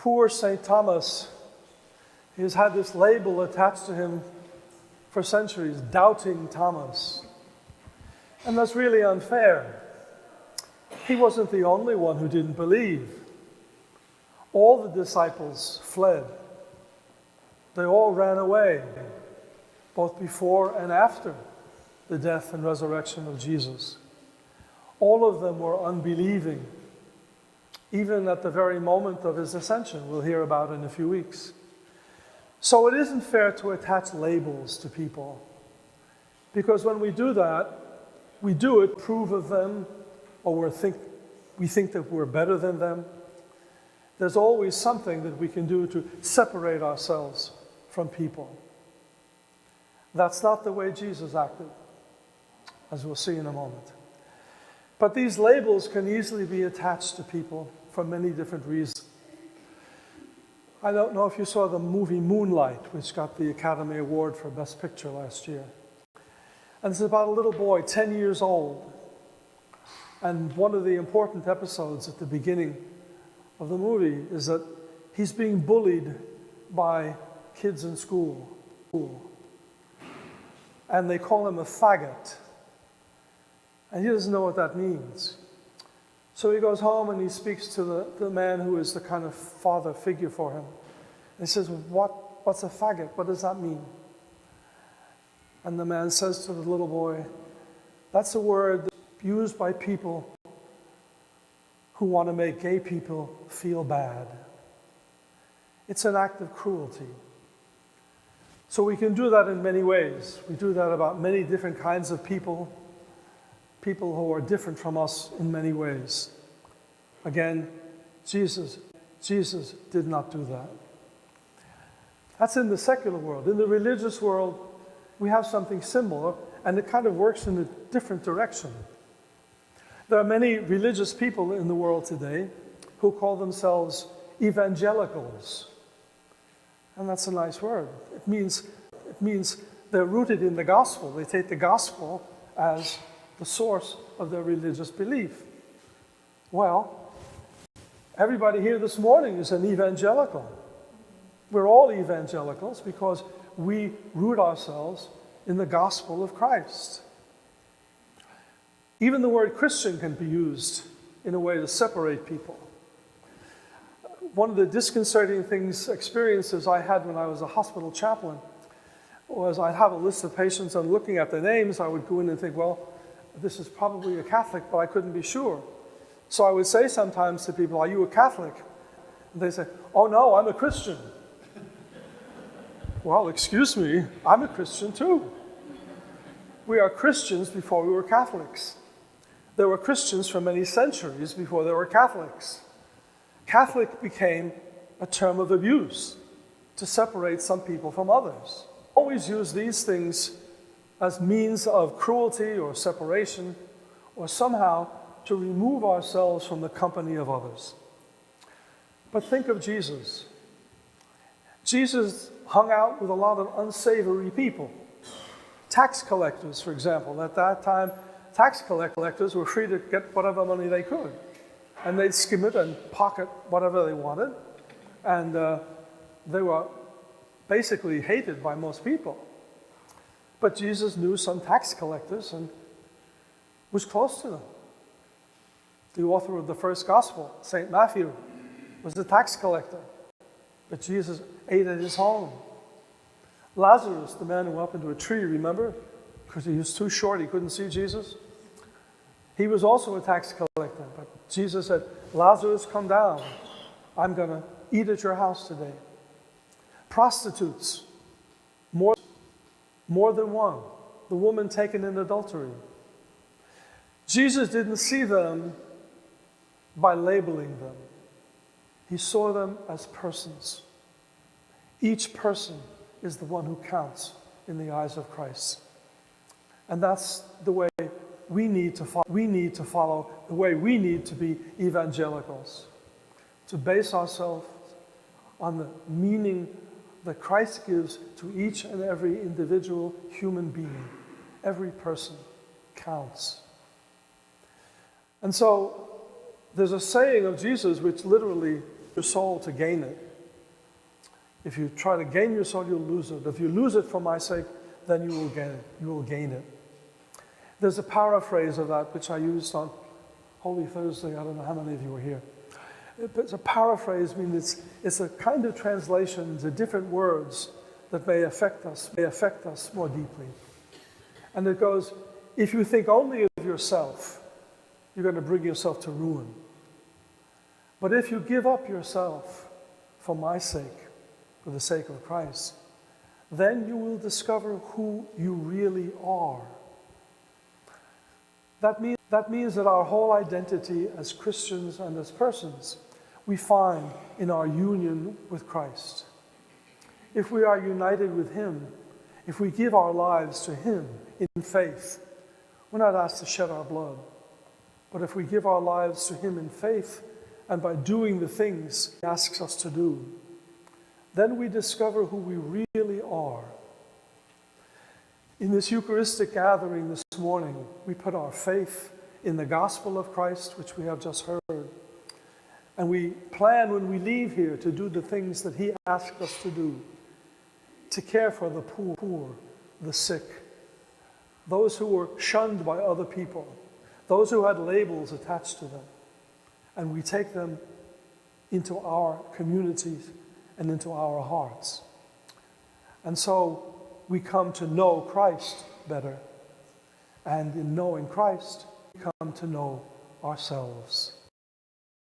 Poor St. Thomas, he has had this label attached to him for centuries, Doubting Thomas. And that's really unfair. He wasn't the only one who didn't believe. All the disciples fled. They all ran away, both before and after the death and resurrection of Jesus. All of them were unbelieving, even at the very moment of his ascension, we'll hear about in a few weeks. So it isn't fair to attach labels to people, because when we do that, we do it to approve of them, or we think that we're better than them. There's always something that we can do to separate ourselves from people. That's not the way Jesus acted, as we'll see in a moment. But these labels can easily be attached to people for many different reasons. I don't know if you saw the movie Moonlight, which got the Academy Award for Best Picture last year. And it's about a little boy, 10 years old. And one of the important episodes at the beginning of the movie is that he's being bullied by kids in school. And they call him a faggot. And he doesn't know what that means. So he goes home and he speaks to the man who is the kind of father figure for him. And he says, what's a faggot? What does that mean? And the man says to the little boy, that's a word that's used by people who want to make gay people feel bad. It's an act of cruelty. So we can do that in many ways. We do that about many different kinds of people who are different from us in many ways. Again, Jesus did not do that. That's in the secular world. In the religious world, we have something similar, and it kind of works in a different direction. There are many religious people in the world today who call themselves evangelicals. And that's a nice word. It means they're rooted in the gospel. They take the gospel as the source of their religious belief. Well, everybody here this morning is an evangelical. We're all evangelicals because we root ourselves in the gospel of Christ. Even the word Christian can be used in a way to separate people. One of the disconcerting experiences I had when I was a hospital chaplain was I'd have a list of patients, and looking at the names, I would go in and think, well, this is probably a Catholic, but I couldn't be sure. So I would say sometimes to people, are you a Catholic? And they say, oh no, I'm a Christian. Well, excuse me, I'm a Christian too. We are Christians before we were Catholics. There were Christians for many centuries before there were Catholics. Catholic became a term of abuse to separate some people from others. Always use these things as means of cruelty or separation, or somehow to remove ourselves from the company of others. But think of Jesus. Jesus hung out with a lot of unsavory people. Tax collectors, for example. At that time, tax collectors were free to get whatever money they could. And they'd skim it and pocket whatever they wanted. And they were basically hated by most people. But Jesus knew some tax collectors and was close to them. The author of the first gospel, St. Matthew, was a tax collector. But Jesus ate at his home. Lazarus, the man who went up into a tree, remember? Because he was too short, he couldn't see Jesus. He was also a tax collector. But Jesus said, Lazarus, come down. I'm going to eat at your house today. Prostitutes, more than one. The woman taken in adultery. Jesus didn't see them by labeling them. He saw them as persons. Each person is the one who counts in the eyes of Christ. And that's the way we need to follow, the way we need to be evangelicals. To base ourselves on the meaning that Christ gives to each and every individual human being. Every person counts. And so there's a saying of Jesus which literally your soul to gain it. If you try to gain your soul, you'll lose it. If you lose it for my sake, then you will get it. You will gain it. There's a paraphrase of that which I used on Holy Thursday. I don't know how many of you were here. It's a paraphrase. I mean, it's a kind of translation to different words that may affect us more deeply. And it goes, if you think only of yourself, you're going to bring yourself to ruin. But if you give up yourself for my sake, for the sake of Christ, then you will discover who you really are. That means that our whole identity as Christians and as persons, we find in our union with Christ. If we are united with Him, if we give our lives to Him in faith, we're not asked to shed our blood. But if we give our lives to Him in faith, and by doing the things He asks us to do, then we discover who we really are. In this Eucharistic gathering this morning, we put our faith in the gospel of Christ, which we have just heard. And we plan when we leave here to do the things that He asked us to do, to care for the poor, the sick, those who were shunned by other people, those who had labels attached to them. And we take them into our communities and into our hearts. And so we come to know Christ better. And in knowing Christ, we come to know ourselves.